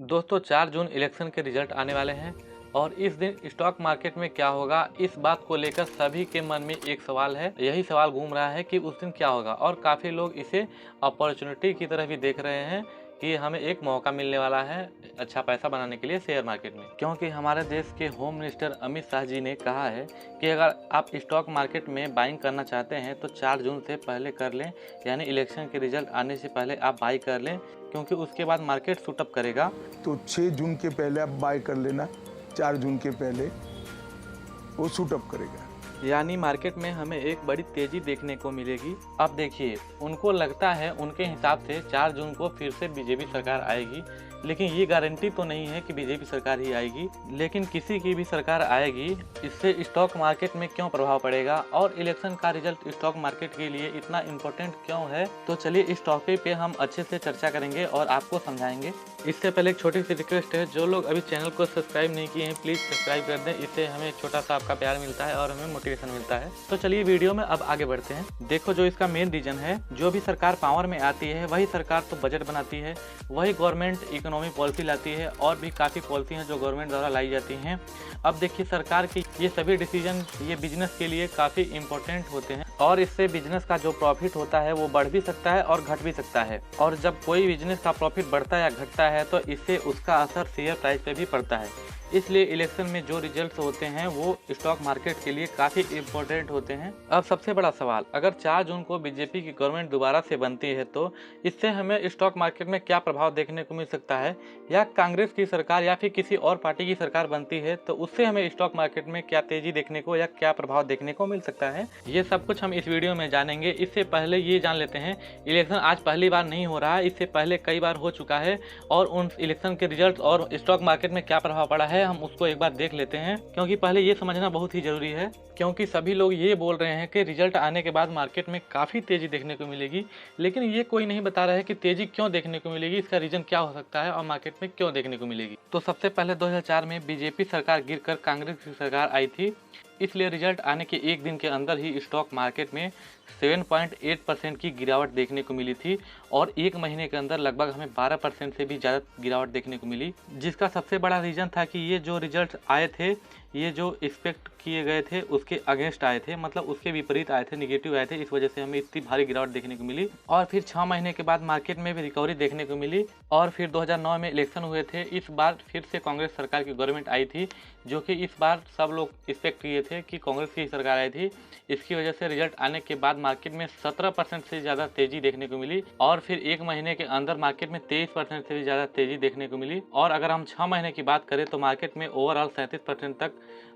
दोस्तों 4 जून इलेक्शन के रिजल्ट आने वाले हैं और इस दिन स्टॉक मार्केट में क्या होगा, इस बात को लेकर सभी के मन में एक सवाल है। यही सवाल घूम रहा है कि उस दिन क्या होगा और काफ़ी लोग इसे अपॉर्चुनिटी की तरह भी देख रहे हैं कि हमें एक मौका मिलने वाला है अच्छा पैसा बनाने के लिए शेयर मार्केट में। क्योंकि हमारे देश के होम मिनिस्टर अमित शाह जी ने कहा है कि अगर आप स्टॉक मार्केट में बाइंग करना चाहते हैं तो 4 जून से पहले कर लें, यानी इलेक्शन के रिजल्ट आने से पहले आप बाई कर लें, क्योंकि उसके बाद मार्केट शूटअप करेगा। तो 6 जून के पहले आप बाय कर लेना, 4 जून के पहले वो शूटअप करेगा। यानी मार्केट में हमें एक बड़ी तेजी देखने को मिलेगी। अब देखिए, उनको लगता है, उनके हिसाब से 4 जून को फिर से बीजेपी सरकार आएगी, लेकिन ये गारंटी तो नहीं है कि बीजेपी सरकार ही आएगी, लेकिन किसी की भी सरकार आएगी, इससे स्टॉक मार्केट में क्यों प्रभाव पड़ेगा और इलेक्शन का रिजल्ट स्टॉक मार्केट के लिए इतना इम्पोर्टेंट क्यों है। तो चलिए इस टॉपिक पे हम अच्छे से चर्चा करेंगे और आपको समझाएंगे। इससे पहले एक छोटी सी रिक्वेस्ट है, जो लोग अभी चैनल को सब्सक्राइब नहीं किए हैं प्लीज़ सब्सक्राइब कर दें, इससे हमें छोटा सा आपका प्यार मिलता है और हमें मोटिवेशन मिलता है। तो चलिए वीडियो में अब आगे बढ़ते हैं। देखो, जो इसका मेन रीजन है, जो भी सरकार पावर में आती है वही सरकार तो बजट बनाती है, वही गवर्नमेंट इकोनॉमी पॉलिसी लाती है और भी काफ़ी पॉलिसी हैं जो गवर्नमेंट द्वारा लाई जाती हैं। अब देखिए, सरकार की ये सभी डिसीजन ये बिजनेस के लिए काफ़ी इंपॉर्टेंट होते हैं और इससे बिजनेस का जो प्रॉफिट होता है वो बढ़ भी सकता है और घट भी सकता है। और जब कोई बिजनेस का प्रॉफिट बढ़ता है या घटता है तो इससे उसका असर शेयर प्राइस पे भी पड़ता है। इसलिए इलेक्शन में जो रिजल्ट्स होते हैं वो स्टॉक मार्केट के लिए काफ़ी इम्पोर्टेंट होते हैं। अब सबसे बड़ा सवाल, अगर 4 जून को बीजेपी की गवर्नमेंट दोबारा से बनती है तो इससे हमें स्टॉक मार्केट में क्या प्रभाव देखने को मिल सकता है, या कांग्रेस की सरकार या फिर किसी और पार्टी की सरकार बनती है तो उससे हमें स्टॉक मार्केट में क्या तेजी देखने को या क्या प्रभाव देखने को मिल सकता है। ये सब कुछ हम इस वीडियो में जानेंगे। इससे पहले ये जान लेते हैं, इलेक्शन आज पहली बार नहीं हो रहा है, इससे पहले कई बार हो चुका है और उन इलेक्शन के रिजल्ट और स्टॉक मार्केट में क्या प्रभाव पड़ा है हम उसको एक बार देख लेते हैं। क्योंकि पहले ये समझना बहुत ही जरूरी है, क्योंकि सभी लोग ये बोल रहे हैं कि रिजल्ट आने के बाद मार्केट में काफ़ी तेजी देखने को मिलेगी, लेकिन ये कोई नहीं बता रहा है कि तेजी क्यों देखने को मिलेगी, इसका रीजन क्या हो सकता है और मार्केट में क्यों देखने को मिलेगी। तो सबसे पहले 2004 में बीजेपी सरकार गिरकर कांग्रेस की सरकार आई थी, इसलिए रिजल्ट आने के एक दिन के अंदर ही स्टॉक मार्केट में 7.8% की गिरावट देखने को मिली थी और एक महीने के अंदर लगभग हमें 12% से भी ज़्यादा गिरावट देखने को मिली, जिसका सबसे बड़ा रीज़न था कि ये जो रिजल्ट आए थे, ये जो एक्सपेक्ट किए गए थे उसके अगेंस्ट आए थे, मतलब उसके विपरीत आए थे, निगेटिव आए थे। इस वजह से हमें इतनी भारी गिरावट देखने को मिली और फिर 6 महीने के बाद मार्केट में भी रिकवरी देखने को मिली। और फिर 2009 में इलेक्शन हुए थे, इस बार फिर से कांग्रेस सरकार की गवर्नमेंट आई थी, जो कि इस बार सब लोग एक्सपेक्ट किए थे कि कांग्रेस की सरकार आई थी। इसकी वजह से रिजल्ट आने के बाद मार्केट में 17% से ज़्यादा तेज़ी देखने को मिली और फिर एक महीने के अंदर मार्केट में 23% से भी ज़्यादा तेज़ी देखने को मिली। और अगर हम 6 महीने की बात करें तो मार्केट में ओवरऑल 37% तक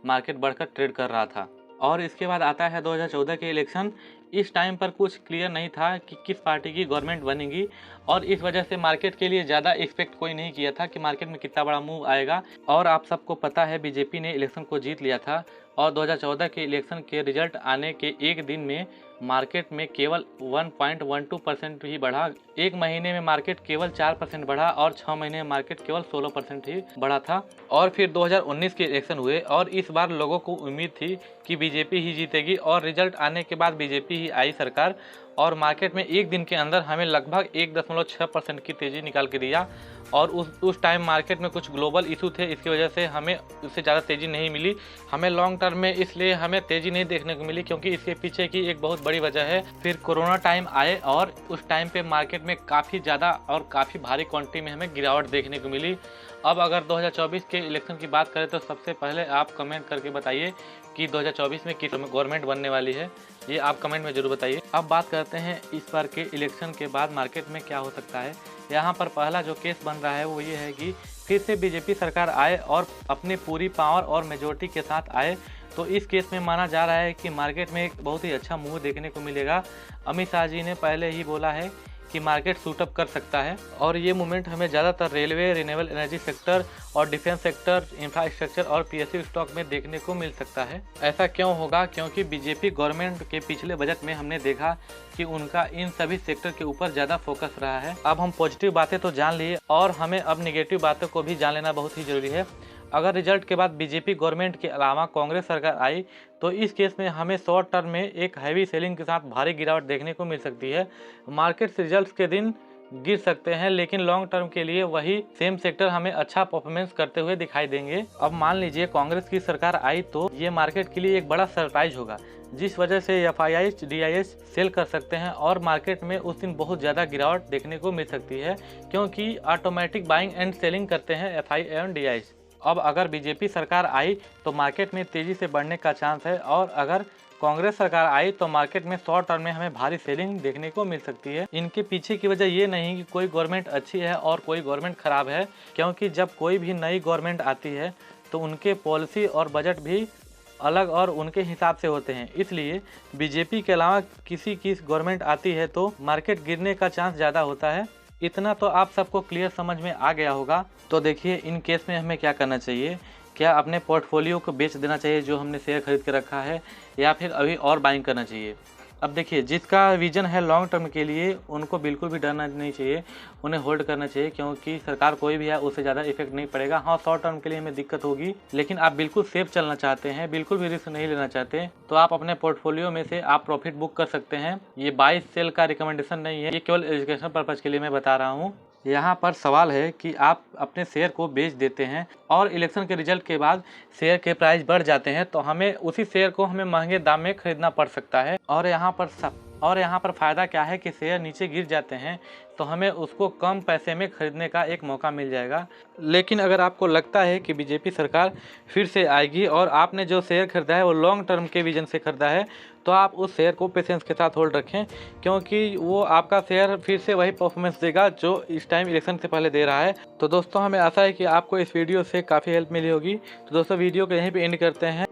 मार्केट बढ़कर ट्रेड कर रहा था। और इसके बाद आता है 2014 के इलेक्शन। इस टाइम पर कुछ क्लियर नहीं था कि किस पार्टी की गवर्नमेंट बनेगी और इस वजह से मार्केट के लिए ज़्यादा एक्सपेक्ट कोई नहीं किया था कि मार्केट में कितना बड़ा मूव आएगा। और आप सबको पता है बीजेपी ने इलेक्शन को जीत लिया था और 2014 के इलेक्शन के रिजल्ट आने के एक दिन में मार्केट में केवल 1.12% ही बढ़ा। एक महीने में मार्केट केवल 4% बढ़ा और 6 महीने में मार्केट केवल 16% ही बढ़ा था। और फिर 2019 के इलेक्शन हुए और इस बार लोगों को उम्मीद थी कि बीजेपी ही जीतेगी और रिजल्ट आने के बाद बीजेपी ही आई सरकार और मार्केट में एक दिन के अंदर हमें लगभग 1.6% की तेज़ी निकाल के दिया। और उस टाइम मार्केट में कुछ ग्लोबल इशू थे, इसकी वजह से हमें उससे ज़्यादा तेज़ी नहीं मिली। हमें लॉन्ग टर्म में इसलिए हमें तेज़ी नहीं देखने को मिली, क्योंकि इसके पीछे की एक बहुत बड़ी वजह है। फिर कोरोना टाइम आए और उस टाइम पे मार्केट में काफ़ी ज़्यादा और काफ़ी भारी क्वांटिटी में हमें गिरावट देखने को मिली। अब अगर 2024 के इलेक्शन की बात करें तो सबसे पहले आप कमेंट करके बताइए कि 2024 में किस गवर्नमेंट बनने वाली है, ये आप कमेंट में ज़रूर बताइए। अब बात करते हैं इस बार के इलेक्शन के बाद मार्केट में क्या हो सकता है। यहाँ पर पहला जो केस बन रहा है वो ये है कि फिर से बीजेपी सरकार आए और अपनी पूरी पावर और मेजोरिटी के साथ आए, तो इस केस में माना जा रहा है कि मार्केट में एक बहुत ही अच्छा मूव देखने को मिलेगा। अमित शाह जी ने पहले ही बोला है कि मार्केट शूटअप कर सकता है और ये मूवमेंट हमें ज़्यादातर रेलवे, रिन्यूएबल एनर्जी सेक्टर और डिफेंस सेक्टर, इंफ्रास्ट्रक्चर और पीएसयू स्टॉक में देखने को मिल सकता है। ऐसा क्यों होगा? क्योंकि बीजेपी गवर्नमेंट के पिछले बजट में हमने देखा कि उनका इन सभी सेक्टर के ऊपर ज़्यादा फोकस रहा है। अब हम पॉजिटिव बातें तो जान लिए और हमें अब निगेटिव बातों को भी जान लेना बहुत ही ज़रूरी है। अगर रिजल्ट के बाद बीजेपी गवर्नमेंट के अलावा कांग्रेस सरकार आई तो इस केस में हमें शॉर्ट टर्म में एक हैवी सेलिंग के साथ भारी गिरावट देखने को मिल सकती है। मार्केट रिजल्ट्स के दिन गिर सकते हैं, लेकिन लॉन्ग टर्म के लिए वही सेम सेक्टर हमें अच्छा परफॉर्मेंस करते हुए दिखाई देंगे। अब मान लीजिए कांग्रेस की सरकार आई तो ये मार्केट के लिए एक बड़ा सरप्राइज होगा, जिस वजह से FIIs DIS सेल कर सकते हैं और मार्केट में उस दिन बहुत ज़्यादा गिरावट देखने को मिल सकती है, क्योंकि ऑटोमेटिक बाइंग एंड सेलिंग करते हैं FI एवं DIs। अब अगर बीजेपी सरकार आई तो मार्केट में तेज़ी से बढ़ने का चांस है, और अगर कांग्रेस सरकार आई तो मार्केट में शॉर्ट टर्म में हमें भारी सेलिंग देखने को मिल सकती है। इनके पीछे की वजह ये नहीं कि कोई गवर्नमेंट अच्छी है और कोई गवर्नमेंट खराब है, क्योंकि जब कोई भी नई गवर्नमेंट आती है तो उनके पॉलिसी और बजट भी अलग और उनके हिसाब से होते हैं। इसलिए बीजेपी के अलावा किसी की गवर्नमेंट आती है तो मार्केट गिरने का चांस ज़्यादा होता है। इतना तो आप सबको क्लियर समझ में आ गया होगा। तो देखिए, इन केस में हमें क्या करना चाहिए। क्या अपने पोर्टफोलियो को बेच देना चाहिए जो हमने शेयर खरीद के रखा है, या फिर अभी और बाइंग करना चाहिए। अब देखिए, जिसका विजन है लॉन्ग टर्म के लिए उनको बिल्कुल भी डरना नहीं चाहिए, उन्हें होल्ड करना चाहिए, क्योंकि सरकार कोई भी है उससे ज़्यादा इफेक्ट नहीं पड़ेगा। हाँ, शॉर्ट टर्म के लिए हमें दिक्कत होगी, लेकिन आप बिल्कुल सेफ चलना चाहते हैं, बिल्कुल भी रिस्क नहीं लेना चाहते, तो आप अपने पोर्टफोलियो में से आप प्रॉफिट बुक कर सकते हैं। ये बाय सेल का रिकमेंडेशन नहीं है, ये केवल एजुकेशन पर्पज़ के लिए मैं बता रहा हूँ। यहाँ पर सवाल है कि आप अपने शेयर को बेच देते हैं और इलेक्शन के रिजल्ट के बाद शेयर के प्राइस बढ़ जाते हैं, तो हमें उसी शेयर को हमें महंगे दाम में खरीदना पड़ सकता है। और यहाँ पर फ़ायदा क्या है कि शेयर नीचे गिर जाते हैं तो हमें उसको कम पैसे में खरीदने का एक मौका मिल जाएगा। लेकिन अगर आपको लगता है कि बीजेपी सरकार फिर से आएगी और आपने जो शेयर खरीदा है वो लॉन्ग टर्म के विजन से खरीदा है, तो आप उस शेयर को पेशेंस के साथ होल्ड रखें, क्योंकि वो आपका शेयर फिर से वही परफॉर्मेंस देगा जो इस टाइम इलेक्शन से पहले दे रहा है। तो दोस्तों, हमें आशा है कि आपको इस वीडियो से काफ़ी हेल्प मिली होगी। तो दोस्तों, वीडियो को यहीं पे एंड करते हैं।